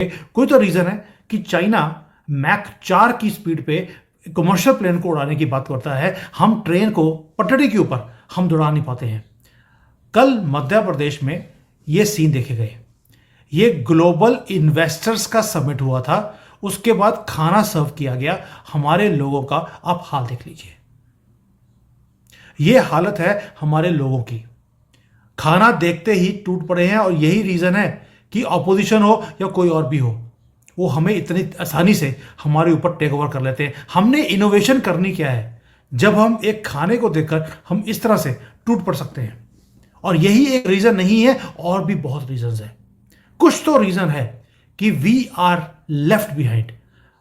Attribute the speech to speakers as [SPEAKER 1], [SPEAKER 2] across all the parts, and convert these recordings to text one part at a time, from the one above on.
[SPEAKER 1] कोई तो रीजन है कि चाइना मैक 4 की स्पीड पे कमर्शियल प्लेन को उड़ाने की बात करता है, हम ट्रेन को पटरी के ऊपर हम दौड़ा नहीं पाते हैं। कल मध्य प्रदेश में ये सीन देखे गए। ये ग्लोबल इन्वेस्टर्स का समिट हुआ था, उसके बाद खाना सर्व किया गया हमारे लोगों का। आप हाल देख लीजिए, ये हालत है हमारे लोगों की। खाना देखते ही टूट पड़े हैं और यही रीजन है कि ऑपोजिशन हो या कोई और भी हो, वो हमें इतनी आसानी से हमारे ऊपर टेक ओवर कर लेते हैं। हमने इनोवेशन करनी क्या है जब हम एक खाने को देखकर हम इस तरह से टूट पड़ सकते हैं। और यही एक रीजन नहीं है, और भी बहुत रीजंस हैं। कुछ तो रीजन है कि वी आर लेफ्ट बिहाइंड।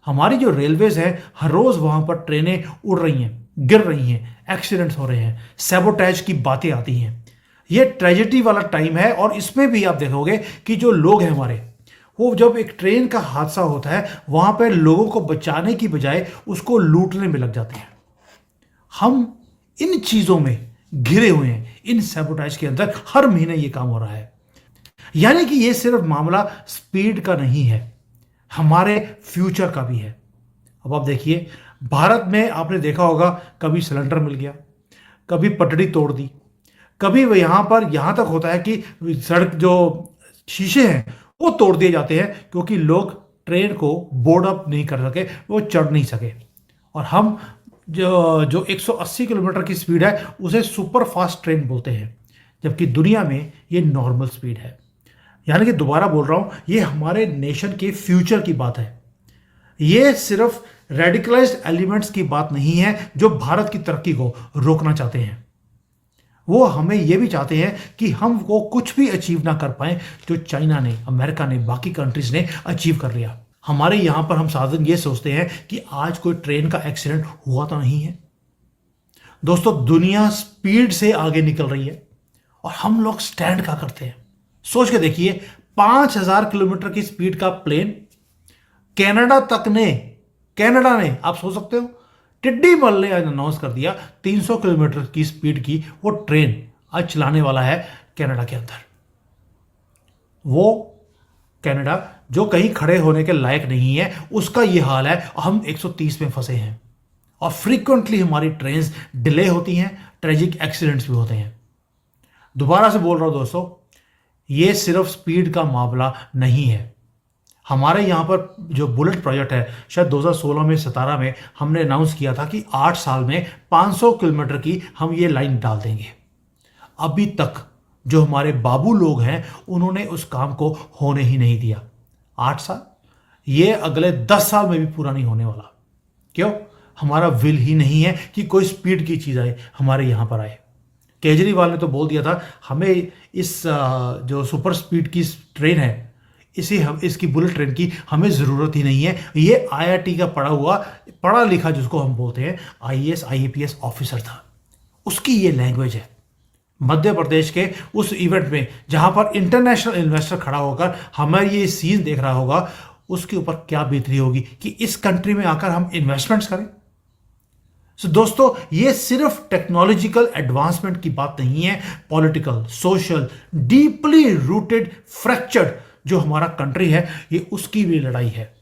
[SPEAKER 1] हमारी जो रेलवेज है, हर रोज वहां पर ट्रेनें उड़ रही हैं, गिर रही हैं, एक्सीडेंट्स हो रहे हैं, सैबोटेज की बातें आती हैं। ये ट्रेजेडी वाला टाइम है। और इसमें भी आप देखोगे कि जो लोग हैं हमारे, वो जब एक ट्रेन का हादसा होता है वहां पर लोगों को बचाने की बजाय उसको लूटने में लग जाते हैं। हम इन चीजों में घिरे हुए हैं, इन सैबोटेज के अंदर हर महीने ये काम हो रहा है। यानी कि ये सिर्फ मामला स्पीड का नहीं है, हमारे फ्यूचर का भी है। अब आप देखिए, भारत में आपने देखा होगा, कभी सिलेंडर मिल गया, कभी पटड़ी तोड़ दी, कभी वो यहां पर यहां तक होता है कि सड़क जो शीशे हैं वो तोड़ दिए जाते हैं क्योंकि लोग ट्रेन को बोर्ड अप नहीं कर सके, वो चढ़ नहीं सके। और हम जो 180 किलोमीटर की स्पीड है उसे सुपर फास्ट ट्रेन बोलते हैं, जबकि दुनिया में ये नॉर्मल स्पीड है। यानी कि दोबारा बोल रहा हूं, ये हमारे नेशन के फ्यूचर की बात है। ये सिर्फ रेडिकलाइज्ड एलिमेंट्स की बात नहीं है जो भारत की तरक्की को रोकना चाहते हैं। वो हमें ये भी चाहते हैं कि हम वो कुछ भी अचीव ना कर पाए जो चाइना ने, अमेरिका ने, बाकी कंट्रीज ने अचीव कर लिया। हमारे यहां पर हम साधन ये सोचते हैं कि आज कोई ट्रेन का एक्सीडेंट हुआ तो नहीं है। दोस्तों, दुनिया स्पीड से आगे निकल रही है और हम लोग स्टैंड क्या करते हैं। सोच के देखिए, 5000 किलोमीटर की स्पीड का प्लेन कनाडा ने आप सोच सकते हो, टिड्डी मल ने आज अनाउंस कर दिया 300 किलोमीटर की स्पीड की वो ट्रेन आज चलाने वाला है कनाडा के अंदर। वो कनाडा जो कहीं खड़े होने के लायक नहीं है, उसका ये हाल है। हम 130 में फंसे हैं और फ्रीक्वेंटली हमारी ट्रेन्स डिले होती हैं, ट्रेजिक एक्सीडेंट्स भी होते हैं। दोबारा से बोल रहा हूं दोस्तों, ये सिर्फ स्पीड का मामला नहीं है। हमारे यहाँ पर जो बुलेट प्रोजेक्ट है, शायद 2016 में 17 में हमने अनाउंस किया था कि 8 साल में 500 किलोमीटर की हम ये लाइन डाल देंगे। अभी तक जो हमारे बाबू लोग हैं उन्होंने उस काम को होने ही नहीं दिया। 8 साल, ये अगले 10 साल में भी पूरा नहीं होने वाला। क्यों? हमारा विल ही नहीं है कि कोई स्पीड की चीज़ आए, हमारे यहाँ पर आए। केजरीवाल ने तो बोल दिया था हमें इस जो सुपर स्पीड की ट्रेन है, इसकी बुलेट ट्रेन की हमें ज़रूरत ही नहीं है। ये आईआईटी का पढ़ा लिखा जिसको हम बोलते हैं आईएएस आईएपीएस ऑफिसर था, उसकी ये लैंग्वेज है। मध्य प्रदेश के उस इवेंट में जहां पर इंटरनेशनल इन्वेस्टर खड़ा होकर हमारे ये सीन देख रहा होगा, उसके ऊपर क्या बीतरी होगी कि इस कंट्री में आकर हम इन्वेस्टमेंट्स करें। दोस्तों, ये सिर्फ टेक्नोलॉजिकल एडवांसमेंट की बात नहीं है, political, social, deeply rooted fractured जो हमारा कंट्री है, ये उसकी भी लड़ाई है।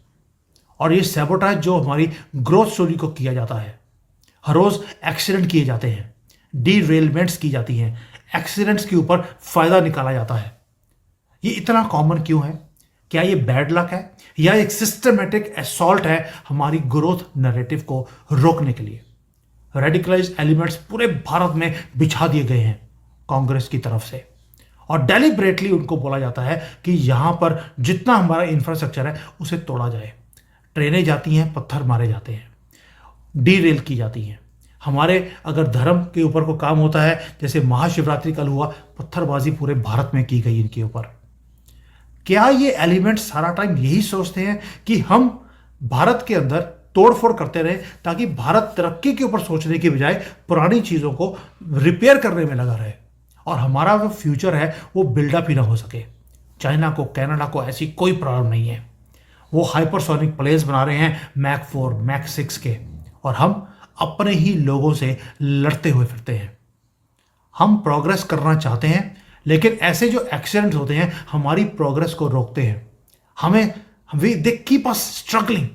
[SPEAKER 1] और ये सैबोटेज जो हमारी ग्रोथ स्टोरी को किया जाता है, हर रोज एक्सीडेंट किए जाते हैं, डीरेलमेंट्स की जाती हैं, एक्सीडेंट्स के ऊपर फायदा निकाला जाता है। ये इतना कॉमन क्यों है? क्या ये बैड लक है या एक सिस्टमेटिक असॉल्ट है हमारी ग्रोथ नैरेटिव को रोकने के लिए? रेडिकलाइज्ड एलिमेंट्स पूरे भारत में बिछा दिए गए हैं कांग्रेस की तरफ से, और डेलिब्रेटली उनको बोला जाता है कि यहां पर जितना हमारा इंफ्रास्ट्रक्चर है उसे तोड़ा जाए। ट्रेनें जाती हैं, पत्थर मारे जाते हैं, डीरेल की जाती हैं। हमारे अगर धर्म के ऊपर को काम होता है, जैसे महाशिवरात्रि कल हुआ, पत्थरबाजी पूरे भारत में की गई इनके ऊपर। क्या ये एलिमेंट्स सारा टाइम यही सोचते हैं कि हम भारत के अंदर तोड़फोड़ करते रहे ताकि भारत तरक्की के ऊपर सोचने की बजाय पुरानी चीजों को रिपेयर करने में लगा रहे और हमारा जो फ्यूचर है वो बिल्डअप ही ना हो सके? चाइना को, कनाडा को ऐसी कोई प्रॉब्लम नहीं है। वो हाइपरसोनिक प्लेन्स बना रहे हैं मैक 4, मैक 6 के, और हम अपने ही लोगों से लड़ते हुए फिरते हैं। हम प्रोग्रेस करना चाहते हैं, लेकिन ऐसे जो एक्सीडेंट्स होते हैं हमारी प्रोग्रेस को रोकते हैं। हमें वे दे कीप अस स्ट्रगलिंग।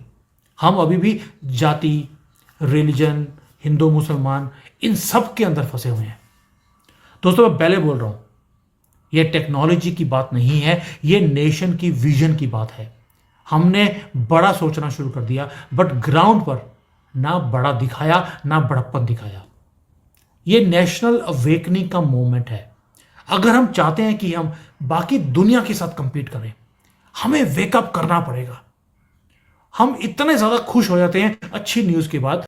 [SPEAKER 1] हम अभी भी जाति, रिलीजन, हिंदू मुसलमान, इन सब के अंदर फंसे हुए हैं। दोस्तों मैं पहले बोल रहा हूं, यह टेक्नोलॉजी की बात नहीं है, यह नेशन की विजन की बात है। हमने बड़ा सोचना शुरू कर दिया, बट ग्राउंड पर ना बड़ा दिखाया ना बड़प्पन दिखाया। यह नेशनल अवेकनिंग का मोमेंट है। अगर हम चाहते हैं कि हम बाकी दुनिया के साथ कंपीट करें, हमें वेकअप करना पड़ेगा। हम इतने ज्यादा खुश हो जाते हैं अच्छी न्यूज के बाद